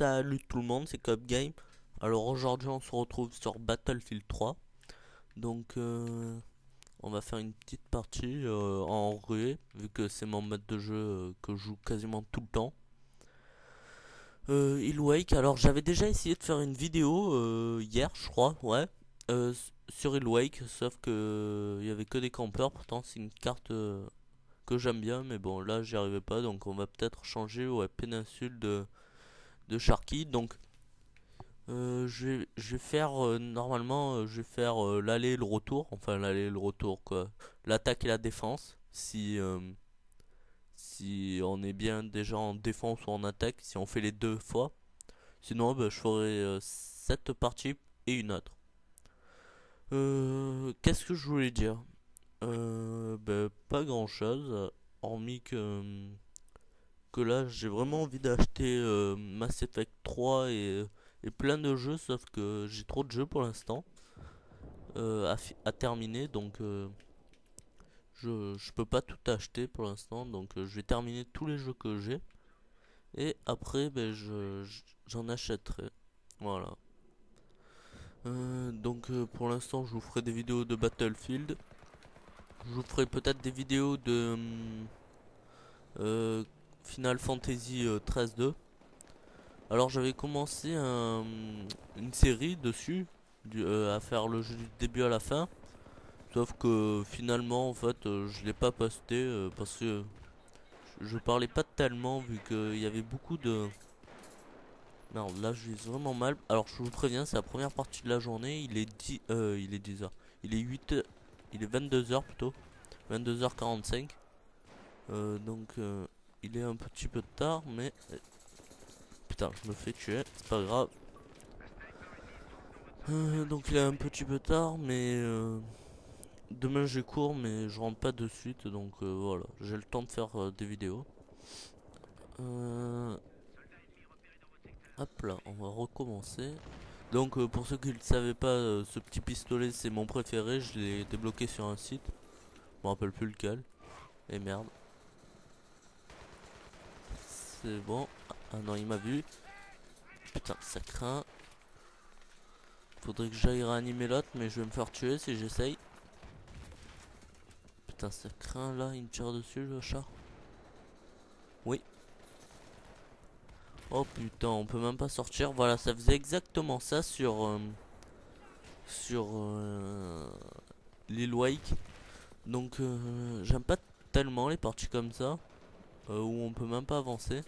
Salut tout le monde, c'est Cop Game. Alors aujourd'hui on se retrouve sur Battlefield 3. Donc on va faire une petite partie en ruée, vu que c'est mon mode de jeu que je joue quasiment tout le temps. Wake, alors j'avais déjà essayé de faire une vidéo hier je crois, ouais, sur Wake, sauf que il y avait que des campeurs, pourtant c'est une carte que j'aime bien, mais bon là j'y arrivais pas, donc on va peut-être changer, ouais, péninsule de Sharky. Donc je vais faire normalement je vais faire l'aller et le retour, enfin l'aller et le retour quoi, l'attaque et la défense si on est bien déjà en défense ou en attaque, si on fait les deux fois. Sinon bah, je ferai cette partie et une autre. Qu'est-ce que je voulais dire? Bah, pas grand chose, hormis que là j'ai vraiment envie d'acheter Mass Effect 3 et plein de jeux, sauf que j'ai trop de jeux pour l'instant à terminer, donc je peux pas tout acheter pour l'instant, donc je vais terminer tous les jeux que j'ai et après ben, j'en achèterai. Voilà. Donc pour l'instant je vous ferai des vidéos de Battlefield, je vous ferai peut-être des vidéos de euh, Final Fantasy 13-2. Alors j'avais commencé une série dessus, à faire le jeu du début à la fin. Sauf que finalement en fait je l'ai pas posté parce que je parlais pas tellement vu qu'il y avait beaucoup de... Merde, là je vis vraiment mal. Alors je vous préviens, c'est la première partie de la journée, il est 10 heures. Il est 8 heures, il est 22 heures plutôt. 22h45. Donc il est un petit peu tard mais... Putain, je me fais tuer, c'est pas grave. Donc il est un petit peu tard mais... Demain j'ai cours mais je rentre pas de suite, donc voilà, j'ai le temps de faire des vidéos. Euh, Hop là, on va recommencer. Donc pour ceux qui ne le savaient pas, ce petit pistolet c'est mon préféré, je l'ai débloqué sur un site. Je me rappelle plus lequel. Et merde. C'est bon. Ah non, il m'a vu. Putain, ça craint. Faudrait que j'aille réanimer l'autre, mais je vais me faire tuer si j'essaye. Putain, ça craint là, il me tire dessus le chat. Oui. Oh putain, on peut même pas sortir. Voilà, ça faisait exactement ça sur Lil Wake. Donc j'aime pas tellement les parties comme ça, où on peut même pas avancer.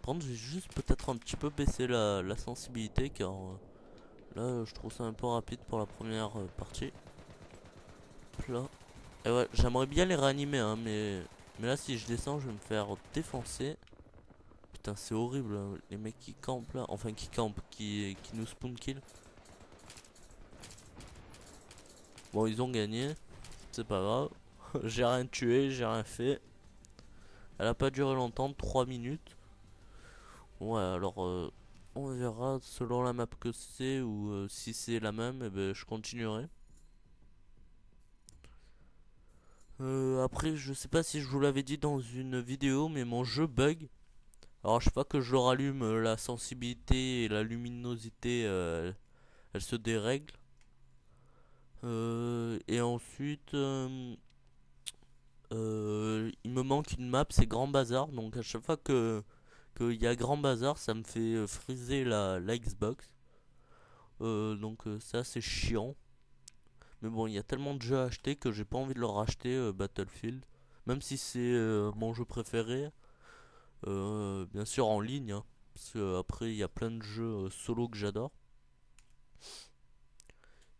Par contre, j'ai juste peut-être un petit peu baissé la sensibilité, car là je trouve ça un peu rapide pour la première partie. Hop là. Et ouais, j'aimerais bien les réanimer, hein, mais là si je descends, je vais me faire défoncer. Putain, c'est horrible, hein, les mecs qui campent là, enfin qui campent, qui nous spawn kill. Bon, ils ont gagné, c'est pas grave. J'ai rien tué, j'ai rien fait. Elle a pas duré longtemps, 3 minutes. Ouais, alors on verra selon la map que c'est, ou si c'est la même, et ben je continuerai. Après, je sais pas si je vous l'avais dit dans une vidéo, mais mon jeu bug. Alors, je sais pas que je le rallume, la sensibilité et la luminosité, elle se dérègle. Et ensuite, il me manque une map, c'est Grand Bazar. Donc, à chaque fois qu'il y a Grand Bazar, ça me fait friser la Xbox. Donc ça c'est chiant. Mais bon, il y a tellement de jeux à acheter que j'ai pas envie de le racheter, Battlefield. Même si c'est mon jeu préféré. Bien sûr en ligne, hein, parce que après il y a plein de jeux solo que j'adore.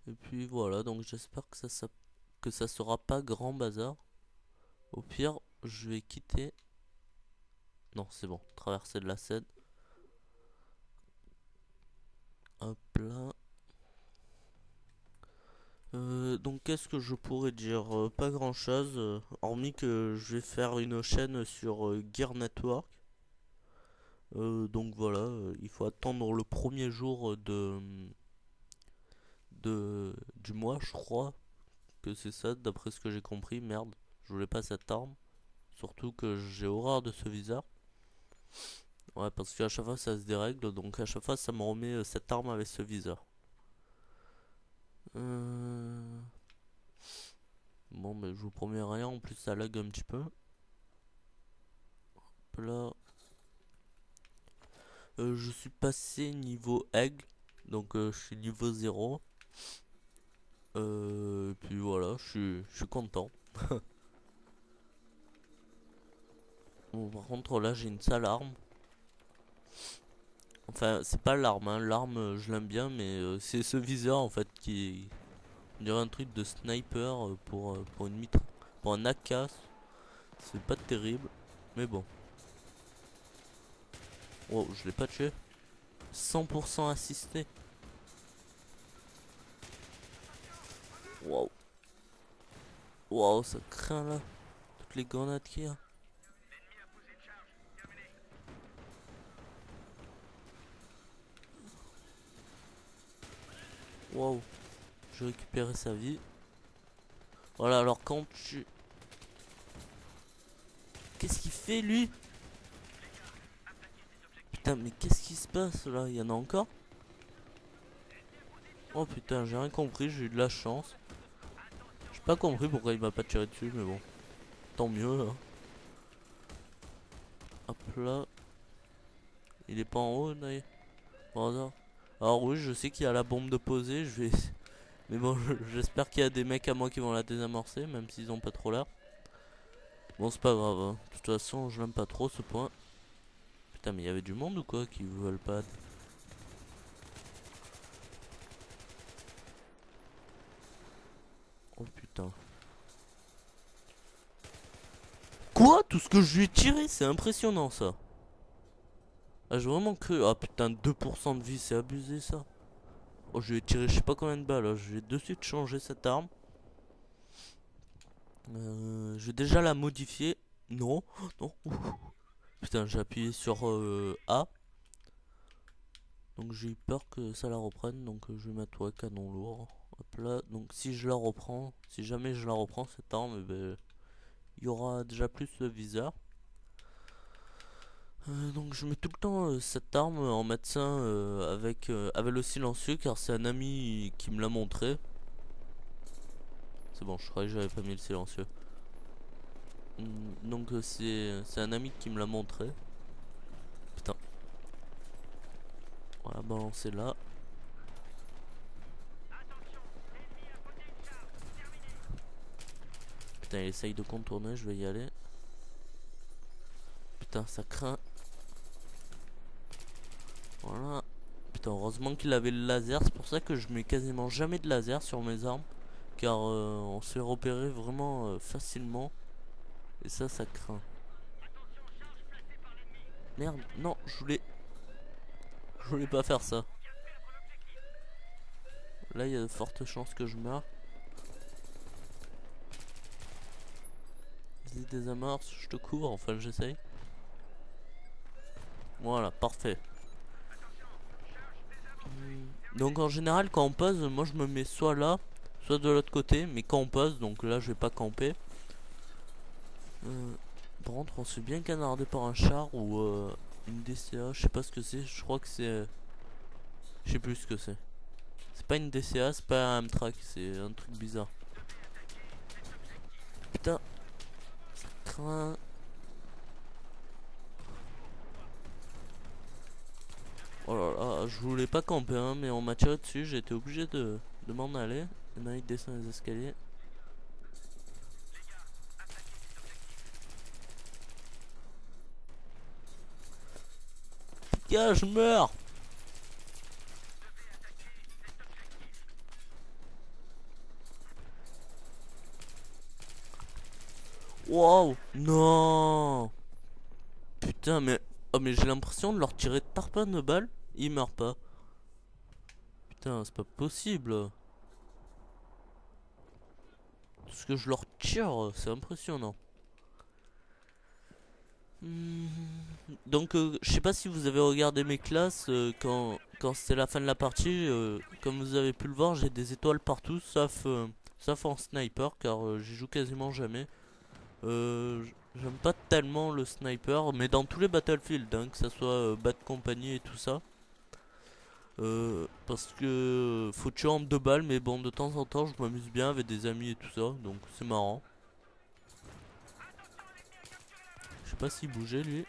Et puis voilà, donc j'espère que ça sera pas grand bazar. Au pire, je vais quitter. Non, c'est bon, traverser de la Seine. Hop là. Donc qu'est-ce que je pourrais dire? Pas grand chose, hormis que je vais faire une chaîne sur Gear Network. Donc voilà, il faut attendre le premier jour du mois, je crois que c'est ça, d'après ce que j'ai compris. Merde, je voulais pas cette arme, surtout que j'ai horreur de ce viseur. Ouais, parce qu'à chaque fois ça se dérègle, donc à chaque fois ça me remet cette arme avec ce viseur. Bon, mais je vous promets rien, en plus ça lag un petit peu. Hop là. Je suis passé niveau aigle, donc je suis niveau 0. Et puis voilà, je suis content. Bon, par contre là j'ai une sale arme. Enfin, c'est pas l'arme, hein. L'arme je l'aime bien, mais c'est ce viseur en fait qui on dirait un truc de sniper pour une mitre, pour un AK. C'est pas terrible, mais bon. Oh, je l'ai pas tué. 100% assisté. Waouh. Waouh, ça craint là. Toutes les grenades qu'il y a. Waouh. J'ai récupéré sa vie. Voilà, alors quand tu... Qu'est-ce qu'il fait lui? Putain, mais qu'est-ce qui se passe là? Il y en a encore? Oh putain, j'ai rien compris, j'ai eu de la chance. J'ai pas compris pourquoi il m'a pas tiré dessus, mais bon. Tant mieux hein. Hop là. Il est pas en haut, d'ailleurs. Par hasard. Alors oui, je sais qu'il y a la bombe de poser, je vais... Mais bon, j'espère qu'il y a des mecs à moi qui vont la désamorcer, même s'ils ont pas trop l'air. Bon, c'est pas grave, hein. De toute façon, je l'aime pas trop ce point. Putain, mais il y avait du monde ou quoi qui veulent pas? Oh putain. Quoi? Tout ce que je lui ai tiré, c'est impressionnant ça. Ah, j'ai vraiment cru. Ah putain, 2% de vie, c'est abusé ça. Oh, je lui ai tiré je sais pas combien de balles, hein. Je vais de suite changer cette arme. Je vais déjà la modifier. Non, non. Putain, j'ai appuyé sur A. Donc j'ai eu peur que ça la reprenne. Donc je vais mettre ouais, canon lourd. Hop là. Donc si je la reprends, si jamais je la reprends cette arme, eh ben, il y aura déjà plus de viseur. Donc je mets tout le temps cette arme en médecin avec le silencieux car c'est un ami qui me l'a montré. C'est bon, je croyais que j'avais pas mis le silencieux. Donc c'est un ami qui me l'a montré. Putain. Voilà, balancer là. Putain, il essaye de contourner, je vais y aller. Putain, ça craint. Voilà. Putain, heureusement qu'il avait le laser. C'est pour ça que je mets quasiment jamais de laser sur mes armes. Car on se fait repérer vraiment facilement. Et ça craint. Merde, non, je voulais pas faire ça. Là, il y a de fortes chances que je meure. Vas-y, désamorce, je te couvre, enfin j'essaye. Voilà, parfait. Donc en général, quand on pose, moi je me mets soit là, soit de l'autre côté. Mais quand on pose, donc là je vais pas camper. Par contre, on se fait bien canarder par un char ou une DCA, je sais pas ce que c'est. Je crois que c'est... Je sais plus ce que c'est. C'est pas une DCA, c'est pas un Amtrak, c'est un truc bizarre. Putain, ça craint. Oh là là, je voulais pas camper hein, mais on m'a tiré dessus, j'ai été obligé de m'en aller. Il y en a qui descend les escaliers. Gars, je meurs. Wow, non. Putain, mais... Oh, mais j'ai l'impression de leur tirer tarpin de balles, ils meurent pas. Putain, c'est pas possible. Tout ce que je leur tire, c'est impressionnant. Donc, je sais pas si vous avez regardé mes classes quand c'était la fin de la partie. Comme vous avez pu le voir, j'ai des étoiles partout, sauf en sniper, car j'y joue quasiment jamais. J'aime pas tellement le sniper, mais dans tous les Battlefield, hein, que ça soit Bad Company et tout ça. Parce que faut tuer en 2 balles, mais bon, de temps en temps, je m'amuse bien avec des amis et tout ça, donc c'est marrant. Je sais pas s'il bougeait lui.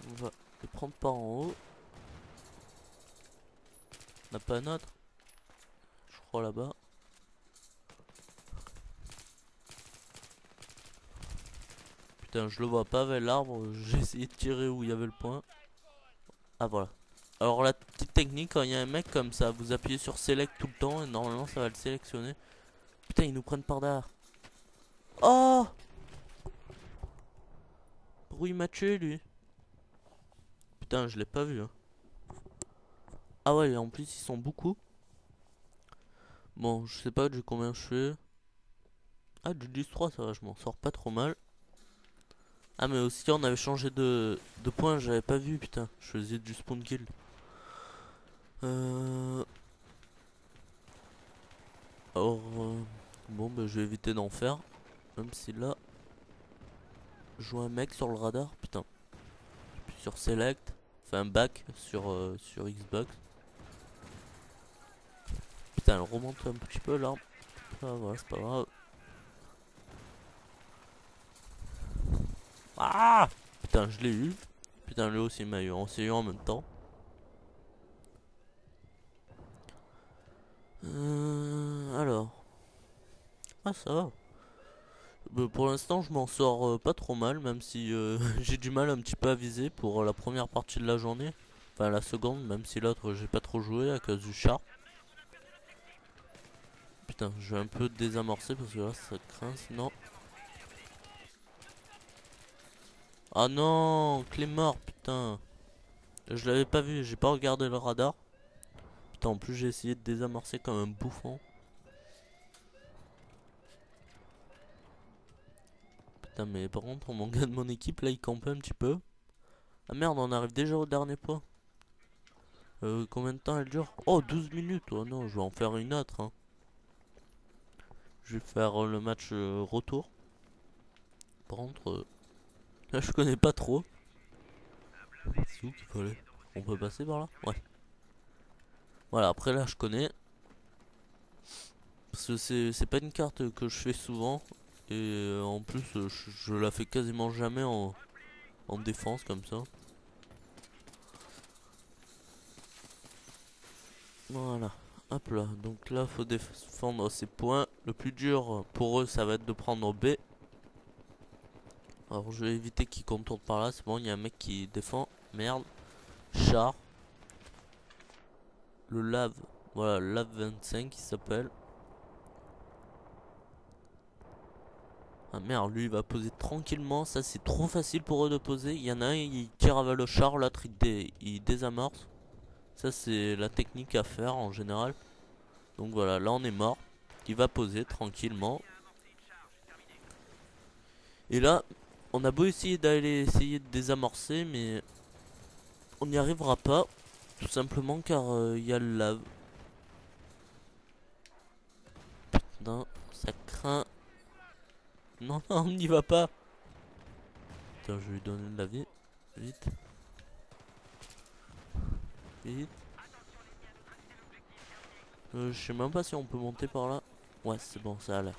On va les prendre par en haut. On n'a pas un autre, je crois là-bas. Putain, je le vois pas avec l'arbre. J'ai essayé de tirer où il y avait le point. Ah voilà. Alors la petite technique, quand il y a un mec comme ça, vous appuyez sur select tout le temps et normalement ça va le sélectionner. Putain, ils nous prennent par derrière. Oh! Pourquoi il m'a tué lui? Putain, je l'ai pas vu, hein. Ah ouais, et en plus ils sont beaucoup. Bon, je sais pas du combien je fais. Ah, du 10-3, ça va, je m'en sors pas trop mal. Ah, mais aussi on avait changé de point, j'avais pas vu, putain. Je faisais du spawn kill. Alors, bon, bah je vais éviter d'en faire. Même si là, je vois un mec sur le radar, putain. Puis sur select, enfin back sur Xbox. Putain, elle remonte un petit peu là. Ah, voilà, c'est pas grave. Ah! Putain, je l'ai eu. Putain, lui aussi il m'a eu. On s'est eu en même temps. Alors. Ah, ça va. Pour l'instant, je m'en sors pas trop mal, même si j'ai du mal un petit peu à viser pour la première partie de la journée. Enfin, la seconde, même si l'autre j'ai pas trop joué à cause du char. Putain, je vais un peu désamorcer parce que là, ça craint sinon. Ah non, clé mort, putain. Je l'avais pas vu, j'ai pas regardé le radar. Putain, en plus, j'ai essayé de désamorcer comme un bouffon. Putain, mais par contre, mon gars de mon équipe là, il campe un petit peu. Ah merde, on arrive déjà au dernier point. Combien de temps elle dure? Oh, 12 minutes. Oh non, je vais en faire une autre, hein. Je vais faire le match retour. Par contre, là je connais pas trop. C'est où qu'il faut aller? On peut passer par là? Ouais. Voilà, après là je connais. Parce que c'est pas une carte que je fais souvent. Et en plus, je la fais quasiment jamais en défense comme ça. Voilà. Hop là. Donc là, faut défendre ces points. Le plus dur pour eux, ça va être de prendre B. Alors je vais éviter qu'ils contournent par là. C'est bon, il y a un mec qui défend. Merde. Char. Le lave. Voilà, lave 25 il s'appelle. Ah merde, lui il va poser tranquillement. Ça c'est trop facile pour eux de poser. Il y en a un, il tire avec le char, l'autre il désamorce. Ça c'est la technique à faire en général. Donc voilà, là on est mort. Il va poser tranquillement. Et là, on a beau essayer d'aller essayer de désamorcer, mais on n'y arrivera pas. Tout simplement car il y a le lave. Non, ça craint. Non, non, on n'y va pas. Putain, je vais lui donner de la vie. Vite. Vite. Je sais même pas si on peut monter par là. Ouais, c'est bon, ça a l'air.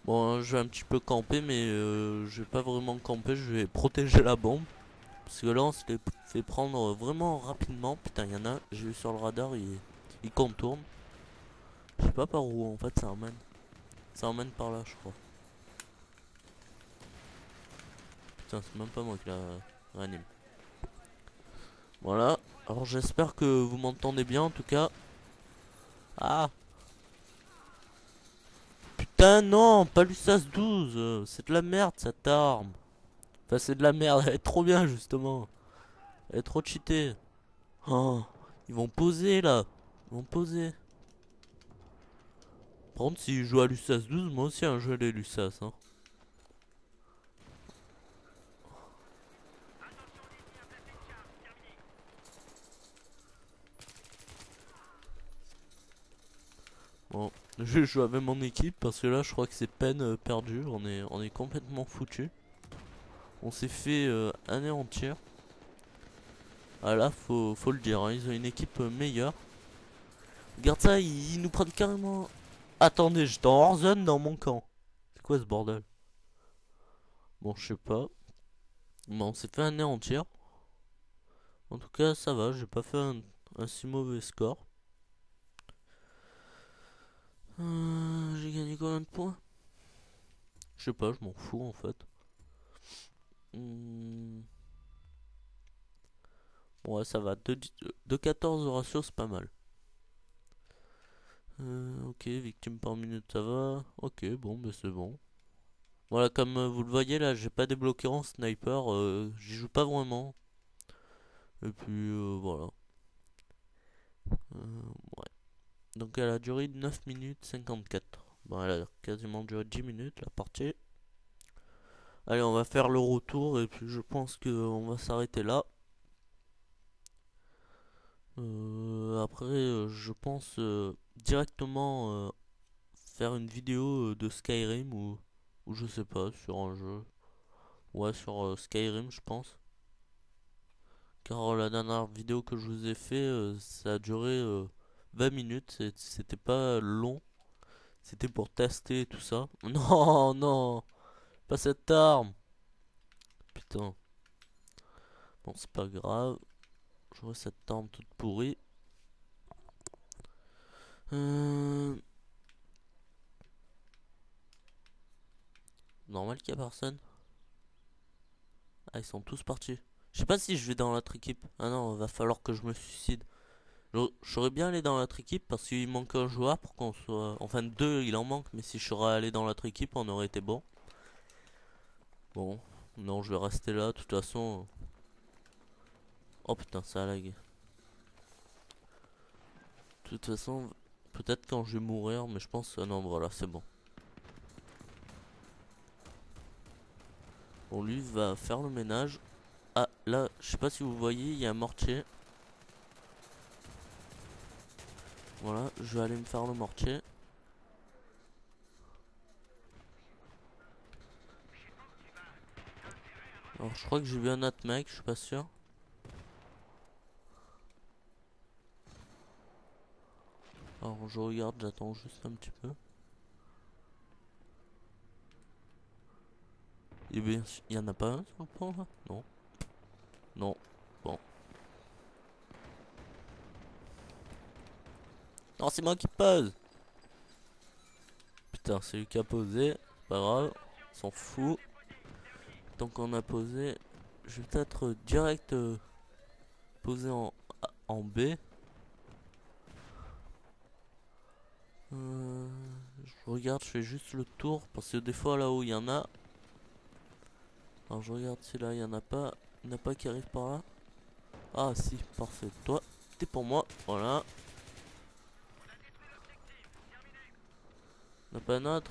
Bon, je vais un petit peu camper, mais je vais pas vraiment camper. Je vais protéger la bombe. Parce que là, on se les fait prendre vraiment rapidement. Putain, il y en a, j'ai vu sur le radar, il contourne. Je sais pas par où en fait ça emmène. Ça emmène par là, je crois. Putain, c'est même pas moi qui la réanime. Voilà. Alors j'espère que vous m'entendez bien en tout cas. Ah! Putain, non! Pas l'USAS 12! C'est de la merde cette arme! Enfin, c'est de la merde, elle est trop bien justement. Elle est trop cheatée. Oh, ils vont poser là. Ils vont poser. Par contre, si je joue à l'USAS 12, moi aussi, un jeu les l'USAS. Hein. Je joue avec mon équipe parce que là je crois que c'est peine perdue. On est complètement foutu. On s'est fait anéantir. Ah là faut le dire, hein, ils ont une équipe meilleure. Regarde ça, ils nous prennent carrément. Attendez, j'étais en hors-zone dans mon camp. C'est quoi ce bordel? Bon, je sais pas. Bon, on s'est fait anéantir. En tout cas, ça va, j'ai pas fait un si mauvais score. J'ai gagné combien de points? Je sais pas, je m'en fous en fait. Hmm. Ouais, ça va. 2,14 de ratio, c'est pas mal. Ok, victime par minute, ça va. Ok, bon, bah c'est bon. Voilà, comme vous le voyez là, j'ai pas débloqué en sniper. J'y joue pas vraiment. Et puis voilà. Ouais. Donc elle a duré 9 minutes 54. Bon, elle a quasiment duré 10 minutes la partie. Allez, on va faire le retour et puis je pense qu'on va s'arrêter là. Après, je pense directement faire une vidéo de Skyrim ou je sais pas, sur un jeu. Ouais, sur Skyrim, je pense. Car la dernière vidéo que je vous ai fait, ça a duré 20 minutes. C'était pas long. C'était pour tester tout ça. Non, non, pas cette arme. Putain. Bon, c'est pas grave. Je vois cette arme toute pourrie. Euh... Normal qu'il y a personne. Ah, ils sont tous partis. Je sais pas si je vais dans l'autre équipe. Ah non, va falloir que je me suicide. J'aurais bien allé dans l'autre équipe parce qu'il manque un joueur pour qu'on soit. Enfin, deux, il en manque, mais si je serais allé dans l'autre équipe, on aurait été bon. Bon, non, je vais rester là. De toute façon. Oh putain, ça lag. De toute façon, peut-être quand je vais mourir, mais je pense. Ah non, voilà, c'est bon. Bon, lui va faire le ménage. Ah, là, je sais pas si vous voyez, il y a un mortier. Voilà, je vais aller me faire le mortier. Alors, je crois que j'ai vu un autre mec, je suis pas sûr. Alors, je regarde, j'attends juste un petit peu. Et bien, il y en a pas un sur le pont là? Non. Non. Bon. Non, c'est moi qui pose. Putain, c'est lui qui a posé. C'est pas grave. On s'en fout. Tant qu'on a posé, je vais peut-être direct poser en B. Je regarde, je fais juste le tour. Parce que des fois là-haut, il y en a. Alors, je regarde si là, il y en a pas. Il n'y en a pas qui arrive par là. Ah, si, parfait. Toi, t'es pour moi. Voilà. Il n'y en a pas un autre.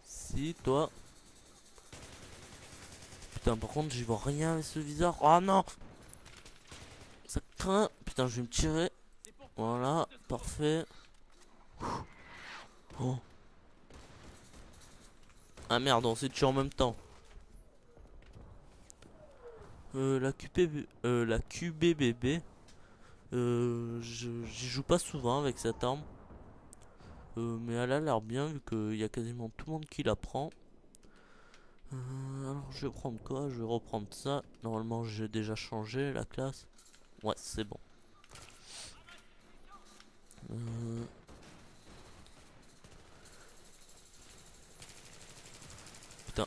Si, toi. Putain, par contre, j'y vois rien avec ce viseur. Oh non! Ça craint. Putain, je vais me tirer. Voilà, parfait. Oh. Ah merde, on s'est tué en même temps. La QBBB. J'y joue pas souvent avec cette arme. Mais elle a l'air bien vu qu'il y a quasiment tout le monde qui la prend. Alors je vais prendre quoi? Je vais reprendre ça. Normalement j'ai déjà changé la classe. Ouais, c'est bon. Euh, Putain.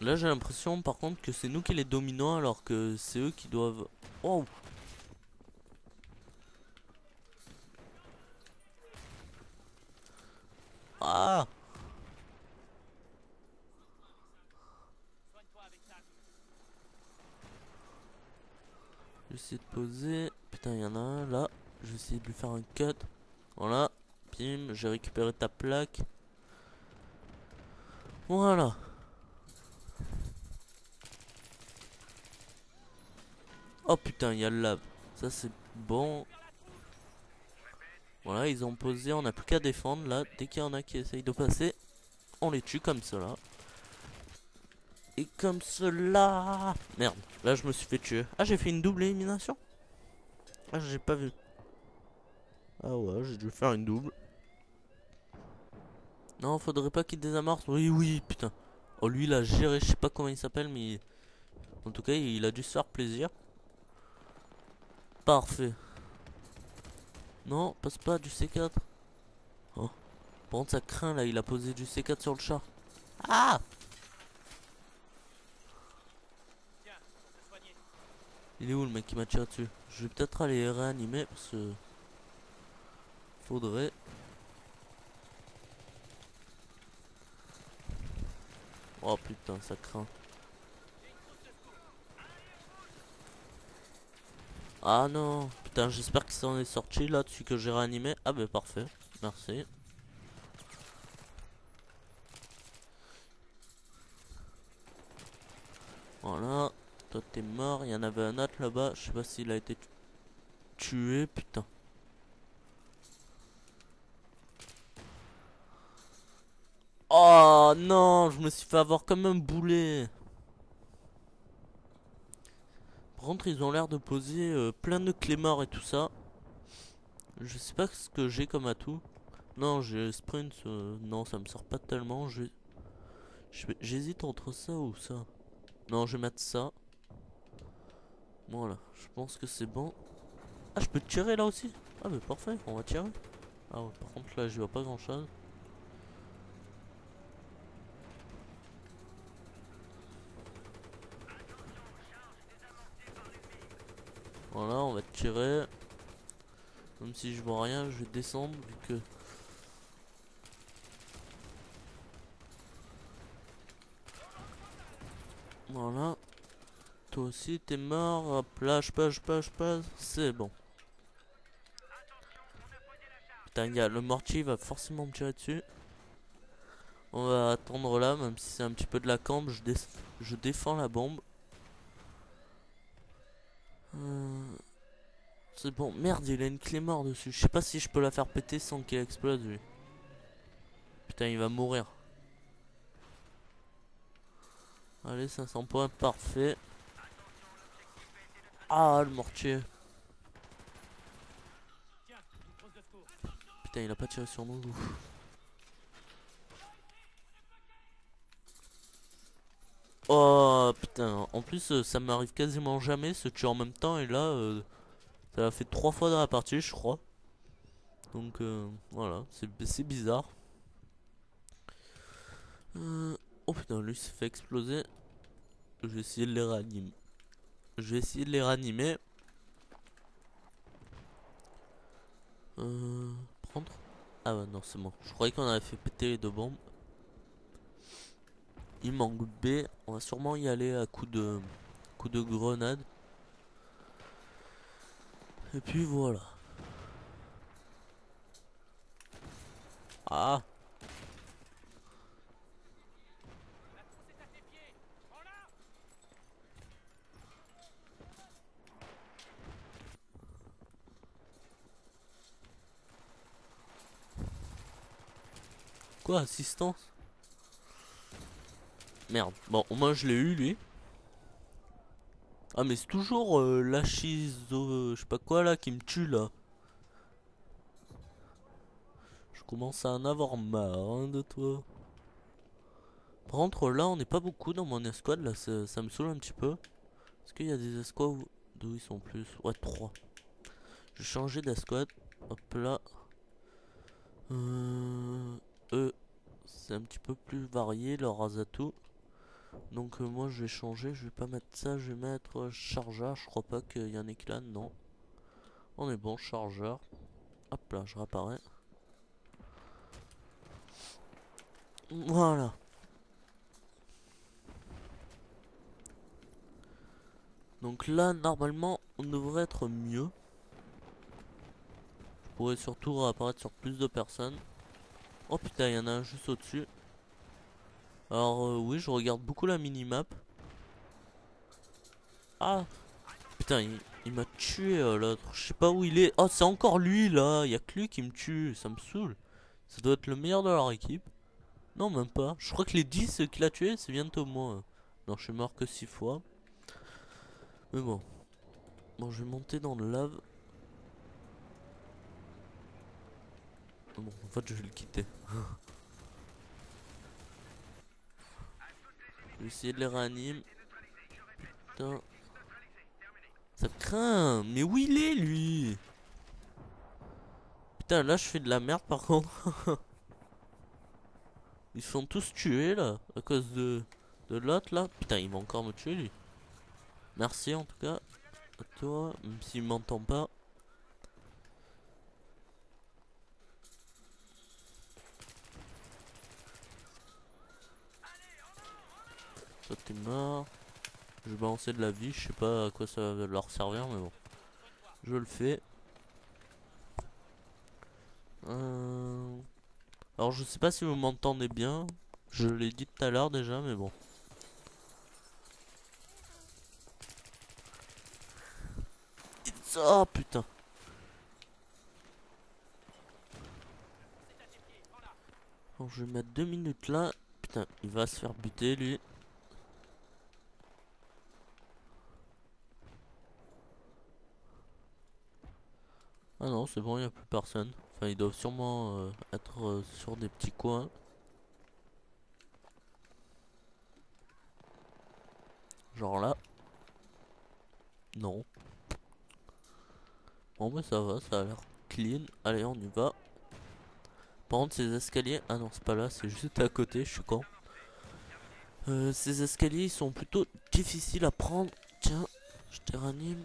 Là j'ai l'impression par contre que c'est nous qui les dominons alors que c'est eux qui doivent... Oh. Ah. Je vais essayer de poser. Putain, il y en a un là. Je vais essayer de lui faire un cut. Voilà. Bim, j'ai récupéré ta plaque. Voilà. Oh putain, il y a le lave. Ça c'est bon. Voilà, ils ont posé, on n'a plus qu'à défendre là. Dès qu'il y en a qui essayent de passer, on les tue comme cela. Et comme cela. Merde, là je me suis fait tuer. Ah, j'ai fait une double élimination. Ah, j'ai pas vu. Ah ouais, j'ai dû faire une double. Non, faudrait pas qu'il désamorce. Oui, oui, putain. Oh, lui, il a géré, je sais pas comment il s'appelle, mais en tout cas, il a dû se faire plaisir. Parfait. Non, passe pas du C4. Oh. Par contre, ça craint là, il a posé du C4 sur le char. Ah! Il est où le mec qui m'a tiré dessus? Je vais peut-être aller réanimer parce que. Faudrait. Oh putain, ça craint. Ah non, putain, j'espère qu'il s'en est sorti là, dessus que j'ai réanimé. Ah bah parfait, merci. Voilà, toi t'es mort, il y en avait un autre là-bas, je sais pas s'il a été tué, putain. Oh non, je me suis fait avoir comme un boulet. Par contre, ils ont l'air de poser plein de clés morts et tout ça. Je sais pas ce que j'ai comme atout. Non, j'ai sprint, non, ça me sort pas tellement. J'hésite entre ça ou ça. Non, je vais mettre ça. Voilà, je pense que c'est bon. Ah, je peux tirer là aussi? Ah, mais parfait, on va tirer. Ah ouais, par contre là, je vois pas grand chose. Voilà, on va tirer. Même si je vois rien, je vais descendre vu que. Voilà. Toi aussi, t'es mort. Hop là, je passe. C'est bon. Putain, gars, le mortier va forcément me tirer dessus. On va attendre là, même si c'est un petit peu de la cambre, je défends la bombe. C'est bon. Merde, il a une clé mort dessus. Je sais pas si je peux la faire péter sans qu'elle explose, lui. Putain, il va mourir. Allez, 500 points, parfait. Ah, le mortier. Putain, il a pas tiré sur nous. Oh putain, en plus ça m'arrive quasiment jamais ce tuer en même temps et là ça l'a fait 3 fois dans la partie je crois. Donc voilà, c'est bizarre. Oh putain, lui s'est fait exploser. Je vais essayer de les réanimer. Je vais essayer de les réanimer. Prendre. Ah ouais non c'est bon. Je croyais qu'on avait fait péter les deux bombes. Il manque B. On va sûrement y aller à coup de grenade. Et puis voilà. Ah. Quoi, assistance? Merde. Bon, moi je l'ai eu lui. Ah mais c'est toujours la je sais pas quoi là qui me tue là. Je commence à en avoir marre hein, de toi. Par contre là on n'est pas beaucoup dans mon escouade là, ça me saoule un petit peu. Est-ce qu'il y a des escouades d'où ils sont plus? Ouais 3. Je vais changer d'escouade. Hop là. Eux c'est un petit peu plus varié leurs atouts. Donc moi je vais changer, je vais pas mettre ça, je vais mettre chargeur. Je crois pas qu'il y en ait que là, non. On est bon, chargeur. Hop là, je réapparais. Voilà. Donc là, normalement, on devrait être mieux. Je pourrais surtout réapparaître sur plus de personnes. Oh putain, il y en a un juste au-dessus. Alors oui, je regarde beaucoup la minimap. Ah putain, Il m'a tué l'autre. Je sais pas où il est. Oh, c'est encore lui là. Y a que lui qui me tue. Ça me saoule. Ça doit être le meilleur de leur équipe. Non, même pas. Je crois que les 10 qu'il a tué, c'est bientôt moi. Non, je suis mort que 6 fois. Mais bon. Bon, je vais monter dans le lave. Bon, en fait, je vais le quitter. Je vais essayer de les réanimer. Putain. Ça craint. Mais où il est, lui? Putain, là, je fais de la merde, par contre. Ils sont tous tués, là. À cause de l'autre, là. Putain, il va encore me tuer, lui. Merci, en tout cas. À toi, même s'il m'entend pas. Toi, t'es mort. Je vais balancer de la vie. Je sais pas à quoi ça va leur servir, mais bon. Je le fais. Alors, je sais pas si vous m'entendez bien. Je l'ai dit tout à l'heure déjà, mais bon. Oh putain. Bon, je vais mettre 2 minutes là. Putain, il va se faire buter lui. Ah non, c'est bon, il n'y a plus personne. Enfin, ils doivent sûrement être sur des petits coins. Genre là. Non. Bon, bah ça va, ça a l'air clean. Allez, on y va. Par contre, ces escaliers. Ah non, c'est pas là, c'est juste à côté, je suis con. Ces escaliers, ils sont plutôt difficiles à prendre. Tiens, je te ranime.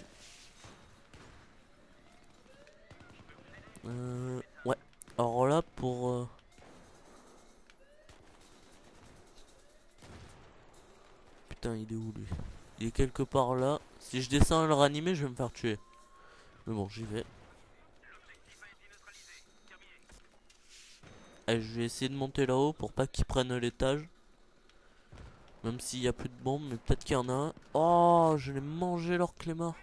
Ouais. Alors là, pour. Putain, il est où lui? Il est quelque part là. Si je descends à le ranimer, je vais me faire tuer. Mais bon, j'y vais. Allez, je vais essayer de monter là-haut pour pas qu'ils prennent l'étage. Même s'il y a plus de bombes, mais peut-être qu'il y en a un. Oh, je l'ai mangé leur Clément.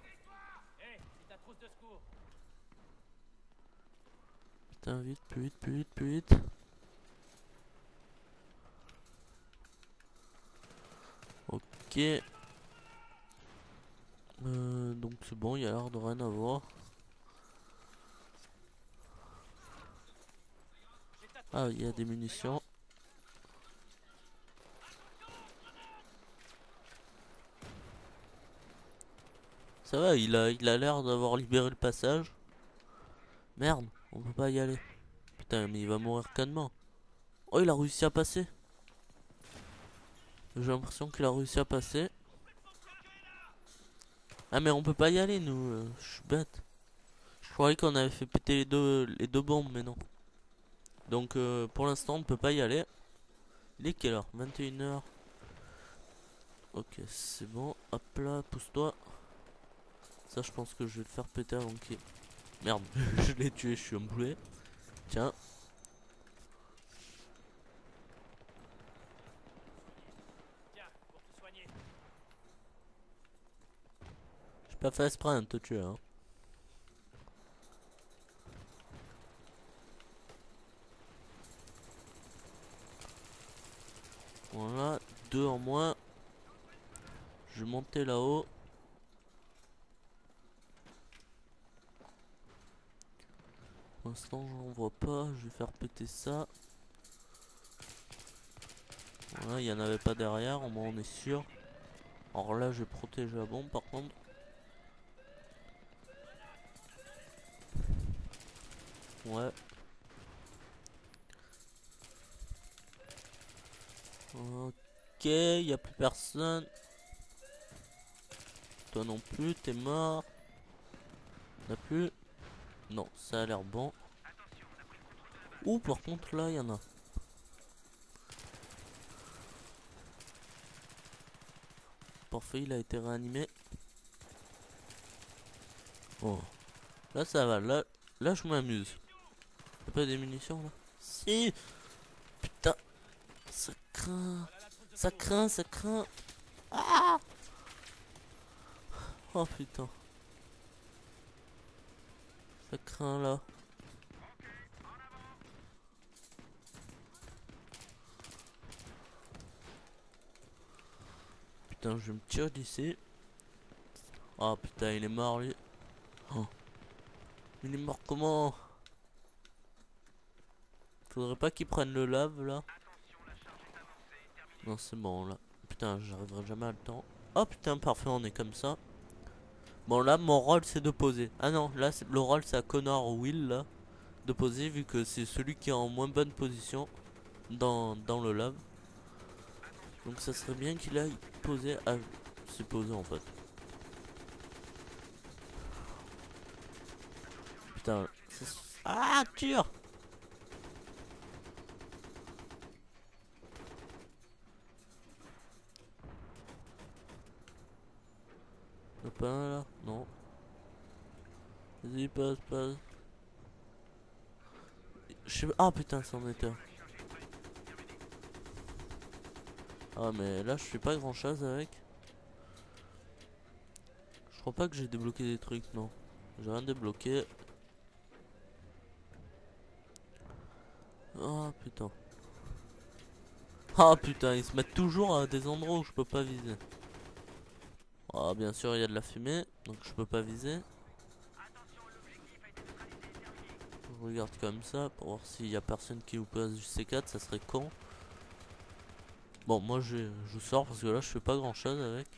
Putain, vite, plus vite, plus vite, plus vite. Ok. Donc c'est bon, il y a l'air de rien avoir. Ah, il y a des munitions. Ça va, il a l'air d'avoir libéré le passage. Merde, on peut pas y aller. Putain, mais il va mourir calmement. Oh, il a réussi à passer. J'ai l'impression qu'il a réussi à passer. Ah, mais on peut pas y aller, nous. Je suis bête. Je croyais qu'on avait fait péter les deux bombes, mais non. Donc, pour l'instant, on ne peut pas y aller. Il est quelle heure? 21h. Ok, c'est bon. Hop là, pousse-toi. Ça, je pense que je vais le faire péter avant qu'il... Merde, je l'ai tué, je suis un boulet. Tiens. J'ai pas fait exprès de te tuer, hein. Voilà, 2 en moins. Je vais monter là-haut. Pour l'instant, j'en vois pas. Je vais faire péter ça. Voilà, il y en avait pas derrière, au moins on est sûr. Alors là, je vais protéger la bombe par contre. Ouais. Ok, y a plus personne. Toi non plus, t'es mort. T'as plus? Non, ça a l'air bon. Ouh, par contre là, y en a. Parfait, il a été réanimé. Oh. Là, ça va. Là je m'amuse. Y'a pas des munitions là? Si! Putain! Ça craint! Ça craint, ça craint! Ah! Oh putain! Ça craint là. Putain, je me tire d'ici. Ah putain, il est mort lui. Oh. Il est mort comment? Faudrait pas qu'il prenne le lave là. Non, c'est bon là. Putain, j'arriverai jamais à le temps. Oh putain, parfait, on est comme ça. Bon, là, mon rôle c'est de poser. Ah non, là, le rôle c'est à Connor ou Will là. De poser, vu que c'est celui qui est en moins bonne position dans le lave. Donc, ça serait bien qu'il aille poser. Ah, c'est posé en fait. Putain, ah, tire! Y'a pas un là? Non. Vas-y, passe, passe. Je sais... Ah putain, c'en était un. Ah, mais là, je fais pas grand chose avec. Je crois pas que j'ai débloqué des trucs, non. J'ai rien débloqué. Ah putain. Ah putain, ils se mettent toujours à des endroits où je peux pas viser. Ah, bien sûr, il y a de la fumée, donc je peux pas viser. Je regarde comme ça pour voir s'il y a personne qui vous passe du C4, ça serait con. Bon, moi je sors parce que là je fais pas grand chose avec.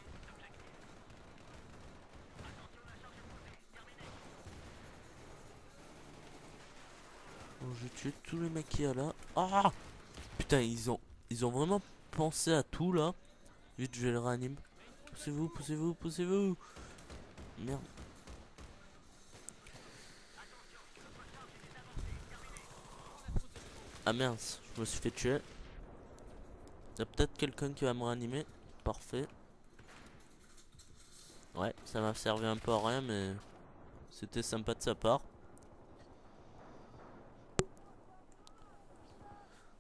Bon, j'ai tué tous les mecs qu'il y a là. Ah putain, ils ont vraiment pensé à tout là. Vite, je vais le réanimer. Poussez-vous, poussez-vous, poussez-vous. Merde. Ah mince, je me suis fait tuer. Il y a peut-être quelqu'un qui va me réanimer. Parfait. Ouais, ça m'a servi un peu à rien, mais c'était sympa de sa part.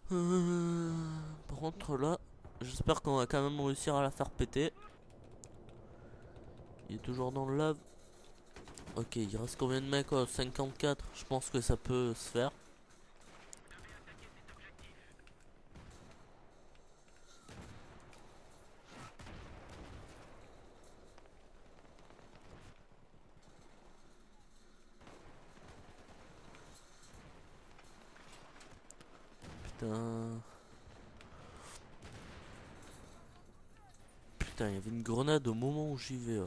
Par contre là, j'espère qu'on va quand même réussir à la faire péter. Il est toujours dans le lave. Ok, il reste combien de mecs? 54, je pense que ça peut se faire. Putain. Putain, il y avait une grenade au moment où j'y vais.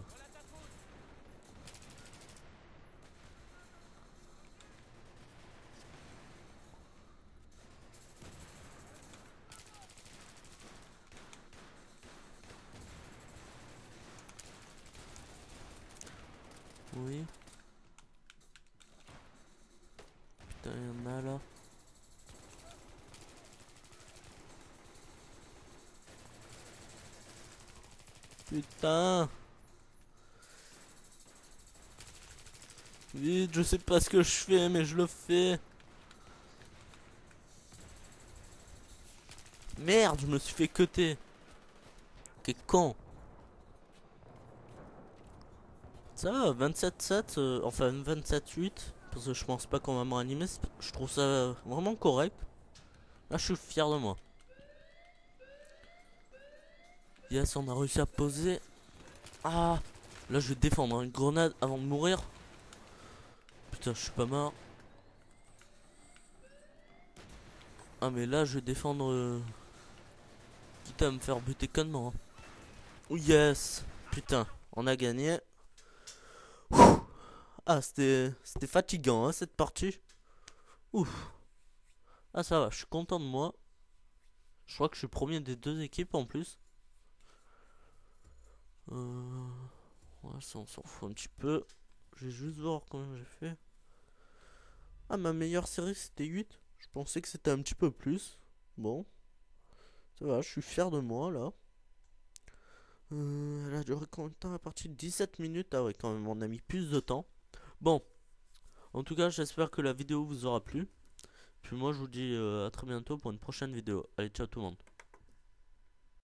Oui. Putain, il y en a là. Putain. Vite, je sais pas ce que je fais, mais je le fais. Merde, je me suis fait cutter. Quel con. Ça va, 27-7, enfin 27-8. Parce que je pense pas qu'on va me réanimer. Je trouve ça vraiment correct. Là, je suis fier de moi. Yes, on a réussi à poser. Ah, là, je vais défendre une grenade avant de mourir. Putain, je suis pas mort. Ah, mais là, je vais défendre. Quitte à me faire buter connement. Hein. Oh, yes. Putain, on a gagné. Ouh. Ah, c'était fatigant, hein, cette partie. Ouf. Ah, ça va, je suis content de moi. Je crois que je suis premier des deux équipes en plus. Ouais, ça on s'en fout un petit peu. Je vais juste voir combien j'ai fait. Ah, ma meilleure série c'était 8. Je pensais que c'était un petit peu plus. Bon. Ça va, je suis fier de moi là. Elle a duré combien de temps? La partie de 17 minutes. Ah ouais, quand même, on a mis plus de temps. Bon. En tout cas, j'espère que la vidéo vous aura plu. Puis moi, je vous dis à très bientôt pour une prochaine vidéo. Allez, ciao tout le monde.